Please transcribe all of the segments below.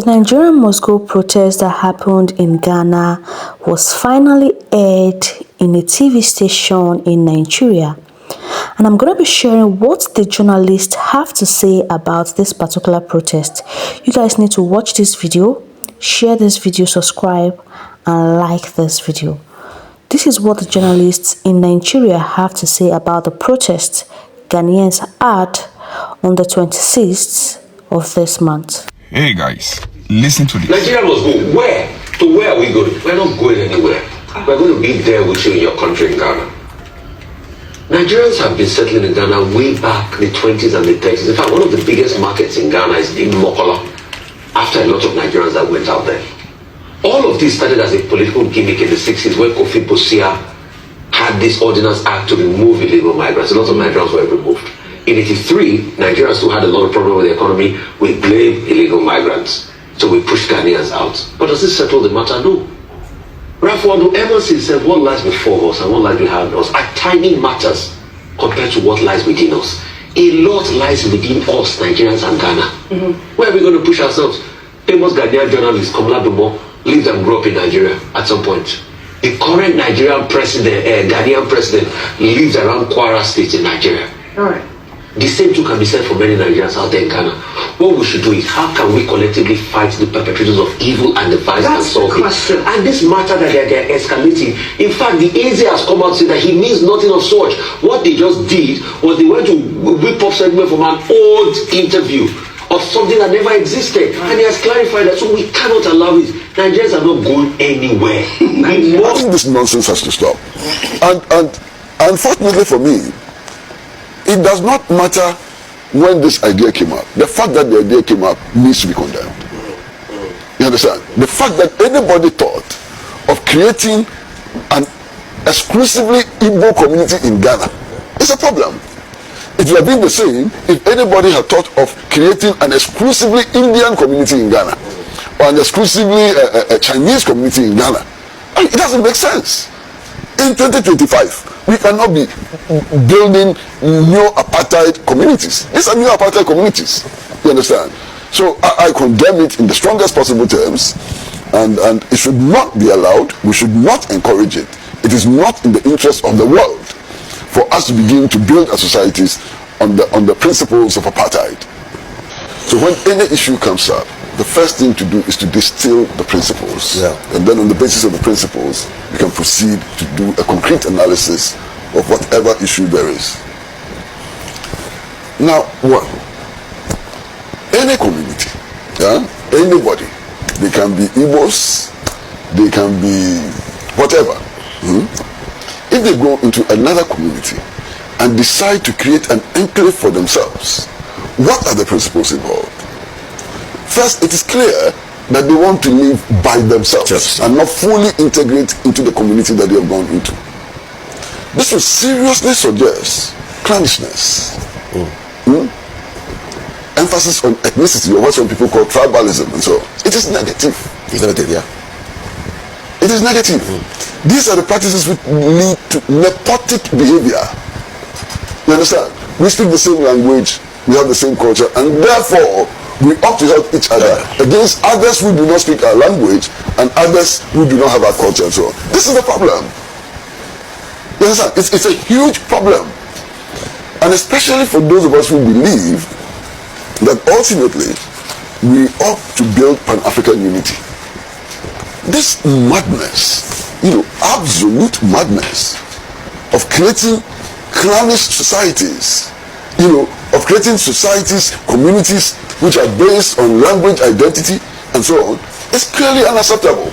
The Nigerian must go protest that happened in Ghana was finally aired in a TV station in Nigeria. And I'm going to be sharing what the journalists have to say about this particular protest. You guys need to watch this video, share this video, subscribe, and like this video. This is what the journalists in Nigeria have to say about the protest Ghanaians had on the 26th of this month. Hey guys, listen to this. Nigeria must go. Where? To where are we going? We're not going anywhere. We're going to be there with you in your country in Ghana. Nigerians have been settling in Ghana way back the 20s and the 30s. In fact, one of the biggest markets in Ghana is in Mokola, after a lot of Nigerians that went out there. All of this started as a political gimmick in the 60s when Kofi Bosia had this Ordinance Act to remove illegal migrants. A lot of Nigerians were removed. In 83, Nigerians still had a lot of problem with the economy. We blamed illegal migrants. So we pushed Ghanaians out. But does this settle the matter? No. Ralph Waldo Emerson said what lies before us and what lies behind us are tiny matters compared to what lies within us. A lot lies within us, Nigerians and Ghana. Where are we going to push ourselves? Famous Ghanaian journalist Komla Dumo lived and grew up in Nigeria at some point. The current Nigerian president, Ghanaian president, lives around Kwara State in Nigeria. All right. The same too can be said for many Nigerians out there in Ghana. What we should do is, how can we collectively fight the perpetrators of evil and the vice and solve it? And this matter that they're escalating, in fact, the AZ has come out and said that he means nothing of such. What they just did was they went to whip up segment from an old interview of something that never existed. And he has clarified that, so we cannot allow it. Nigerians are not going anywhere. I think this nonsense has to stop. And unfortunately for me, it does not matter when this idea came up. The fact that the idea came up needs to be condemned. You understand? The fact that anybody thought of creating an exclusively Igbo community in Ghana is a problem. It would have been the same if anybody had thought of creating an exclusively Indian community in Ghana or an exclusively Chinese community in Ghana. I mean, it doesn't make sense. In 2025, we cannot be building new apartheid communities. These are new apartheid communities. You understand? So I condemn it in the strongest possible terms, and it should not be allowed. We should not encourage it. It is not in the interest of the world for us to begin to build our societies on the principles of apartheid. So when any issue comes up, the first thing to do is to distill the principles. Yeah. And then on the basis of the principles, you can proceed to do a concrete analysis of whatever issue there is. Now, any community, anybody, they can be Igbos, they can be whatever. If they go into another community and decide to create an enclave for themselves, what are the principles involved? First, it is clear that they want to live by themselves and not fully integrate into the community that they have gone into. This will seriously suggest clannishness, emphasis on ethnicity, or what some people call tribalism, and so on. It is negative. It's negative, yeah. It is negative. These are the practices which lead to nepotic behavior. You understand? We speak the same language, we have the same culture, and therefore we ought to help each other against others who do not speak our language and others who do not have our culture and so on. This is the problem. You understand? It's a huge problem. And especially for those of us who believe that ultimately we ought to build Pan-African unity. This madness, absolute madness of creating clannish societies, of creating societies, communities which are based on language, identity, and so on, is clearly unacceptable.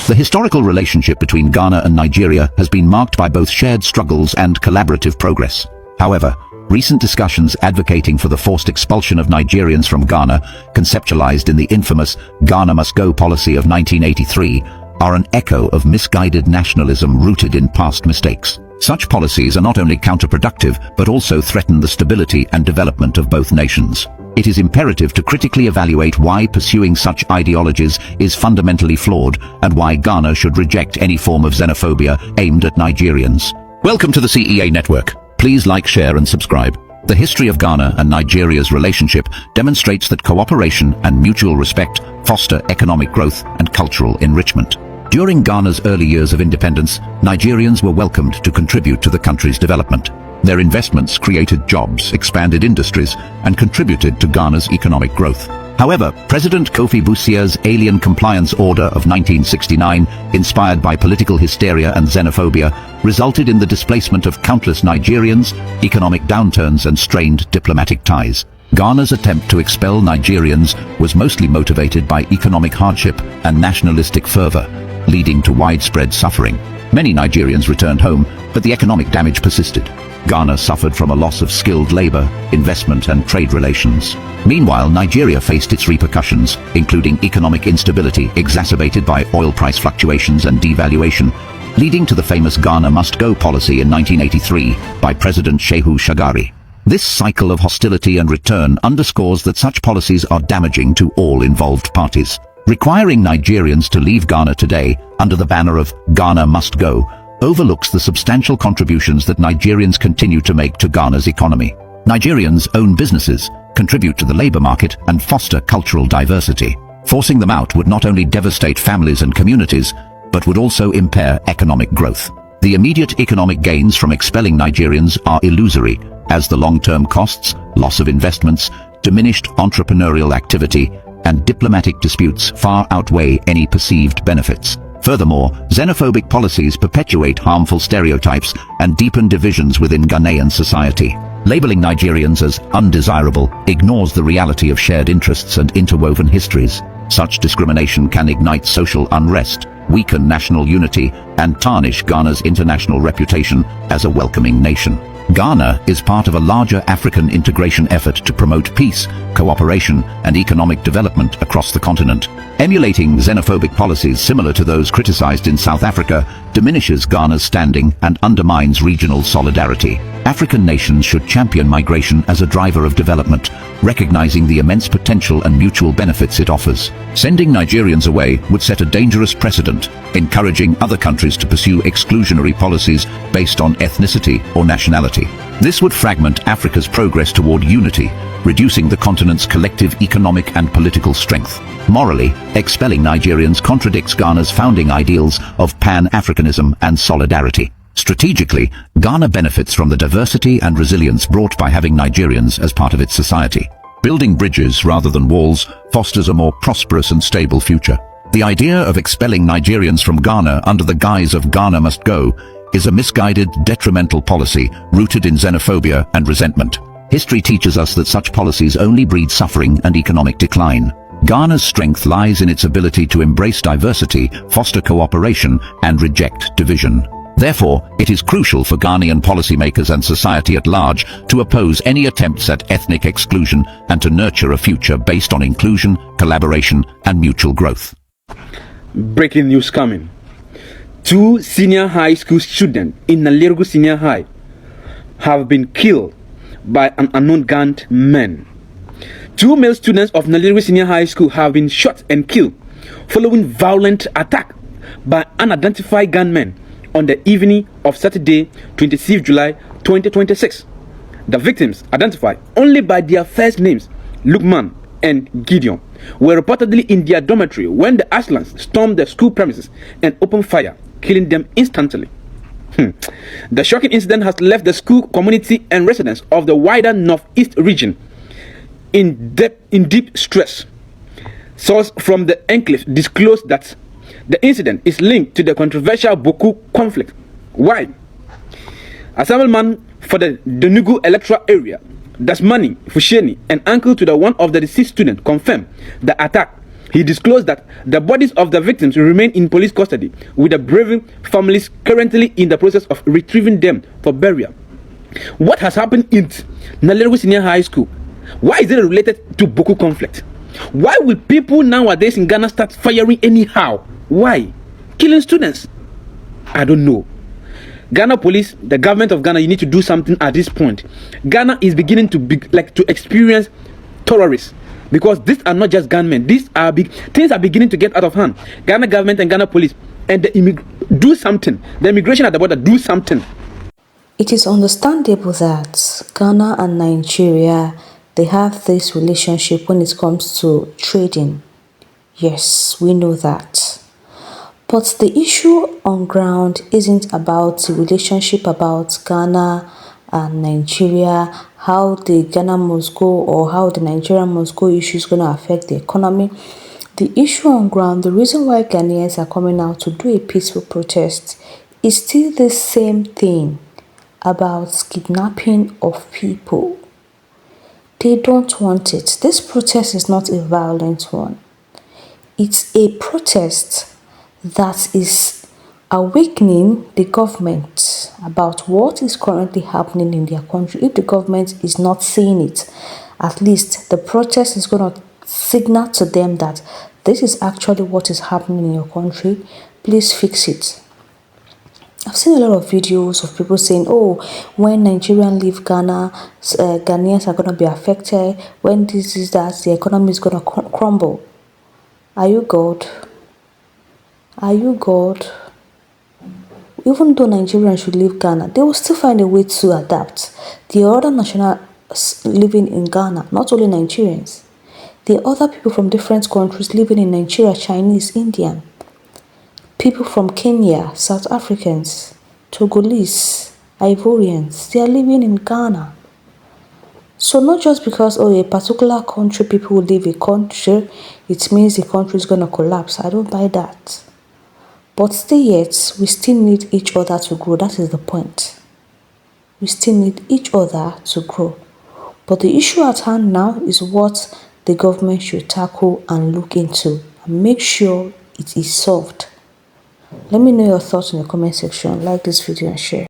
The historical relationship between Ghana and Nigeria has been marked by both shared struggles and collaborative progress. However, recent discussions advocating for the forced expulsion of Nigerians from Ghana, conceptualized in the infamous Ghana Must Go policy of 1983, are an echo of misguided nationalism rooted in past mistakes. Such policies are not only counterproductive, but also threaten the stability and development of both nations. It is imperative to critically evaluate why pursuing such ideologies is fundamentally flawed and why Ghana should reject any form of xenophobia aimed at Nigerians. Welcome to the CEA Network. Please like, share and subscribe. The history of Ghana and Nigeria's relationship demonstrates that cooperation and mutual respect foster economic growth and cultural enrichment. During Ghana's early years of independence, Nigerians were welcomed to contribute to the country's development. Their investments created jobs, expanded industries, and contributed to Ghana's economic growth. However, President Kofi Boussia's Alien Compliance Order of 1969, inspired by political hysteria and xenophobia, resulted in the displacement of countless Nigerians, economic downturns, and strained diplomatic ties. Ghana's attempt to expel Nigerians was mostly motivated by economic hardship and nationalistic fervor, leading to widespread suffering. Many Nigerians returned home, but the economic damage persisted. Ghana suffered from a loss of skilled labor, investment, and trade relations. Meanwhile, Nigeria faced its repercussions, including economic instability exacerbated by oil price fluctuations and devaluation, leading to the famous Ghana Must Go policy in 1983 by President Shehu Shagari. This cycle of hostility and return underscores that such policies are damaging to all involved parties. Requiring Nigerians to leave Ghana today under the banner of Ghana Must Go overlooks the substantial contributions that Nigerians continue to make to Ghana's economy. Nigerians own businesses, contribute to the labor market, and foster cultural diversity. Forcing them out would not only devastate families and communities, but would also impair economic growth. The immediate economic gains from expelling Nigerians are illusory, as the long-term costs, loss of investments, diminished entrepreneurial activity, and diplomatic disputes far outweigh any perceived benefits. Furthermore, xenophobic policies perpetuate harmful stereotypes and deepen divisions within Ghanaian society. Labeling Nigerians as undesirable ignores the reality of shared interests and interwoven histories. Such discrimination can ignite social unrest, weaken national unity, and tarnish Ghana's international reputation as a welcoming nation. Ghana is part of a larger African integration effort to promote peace, cooperation, and economic development across the continent. Emulating xenophobic policies similar to those criticized in South Africa diminishes Ghana's standing and undermines regional solidarity. African nations should champion migration as a driver of development, recognizing the immense potential and mutual benefits it offers. Sending Nigerians away would set a dangerous precedent, encouraging other countries to pursue exclusionary policies based on ethnicity or nationality. This would fragment Africa's progress toward unity, reducing the continent's collective economic and political strength. Morally, expelling Nigerians contradicts Ghana's founding ideals of Pan-Africanism and solidarity. Strategically, Ghana benefits from the diversity and resilience brought by having Nigerians as part of its society. Building bridges rather than walls fosters a more prosperous and stable future. The idea of expelling Nigerians from Ghana under the guise of Ghana Must Go is a misguided, detrimental policy rooted in xenophobia and resentment. History teaches us that such policies only breed suffering and economic decline. Ghana's strength lies in its ability to embrace diversity, foster cooperation, and reject division. Therefore, it is crucial for Ghanaian policymakers and society at large to oppose any attempts at ethnic exclusion and to nurture a future based on inclusion, collaboration, and mutual growth. Breaking news coming. 2 senior high school students in Nalirgu Senior High have been killed by an unknown gunman man. 2 male students of Nalirgu Senior High School have been shot and killed following violent attack by unidentified gunmen on the evening of Saturday, 26 July 2026. The victims, identified only by their first names, Lukman and Gideon, were reportedly in their dormitory when the Aslans stormed the school premises and opened fire, killing them instantly. The shocking incident has left the school community and residents of the wider northeast region in deep stress. Sources from the enclave disclosed that the incident is linked to the controversial Boku conflict. Why? Assemblyman for the Denugu electoral area, Dasmani Fusheni, an uncle to the one of the deceased students, confirmed the attack. He disclosed that the bodies of the victims remain in police custody, with the bereaved families currently in the process of retrieving them for burial. What has happened in Nalirgu Senior High School? Why is it related to Boku conflict? Why will people nowadays in Ghana start firing anyhow? Why? Killing students? I don't know. Ghana police, the government of Ghana, you need to do something at this point. Ghana is beginning to experience terrorists, because these are not just gunmen. Things are beginning to get out of hand. Ghana government and Ghana police and do something. The immigration at the border, do something. It is understandable that Ghana and Nigeria, they have this relationship when it comes to trading. Yes, we know that. But the issue on ground isn't about the relationship about Ghana and Nigeria, how the Ghana must go or how the Nigeria must go issue is going to affect the economy. The issue on ground, the reason why Ghanaians are coming out to do a peaceful protest is still the same thing about kidnapping of people. They don't want it. This protest is not a violent one. It's a protest that is awakening the government about what is currently happening in their country. If the government is not seeing it, at least the protest is going to signal to them that this is actually what is happening in your country. Please fix it. I've seen a lot of videos of people saying, oh, when Nigerians leave Ghana, Ghanaians are going to be affected. When this is that, the economy is going to crumble. Are you God? Are you God? Even though Nigerians should leave Ghana, they will still find a way to adapt. The other nationals living in Ghana, not only Nigerians, the other people from different countries living in Nigeria, Chinese, Indian, people from Kenya, South Africans, Togolese, Ivorians, they are living in Ghana. So not just because, oh, a particular country people will leave a country, it means the country is going to collapse. I don't buy that. But still yet, we still need each other to grow. That is the point. We still need each other to grow. But the issue at hand now is what the government should tackle and look into and make sure it is solved. Let me know your thoughts in the comment section. Like this video and share.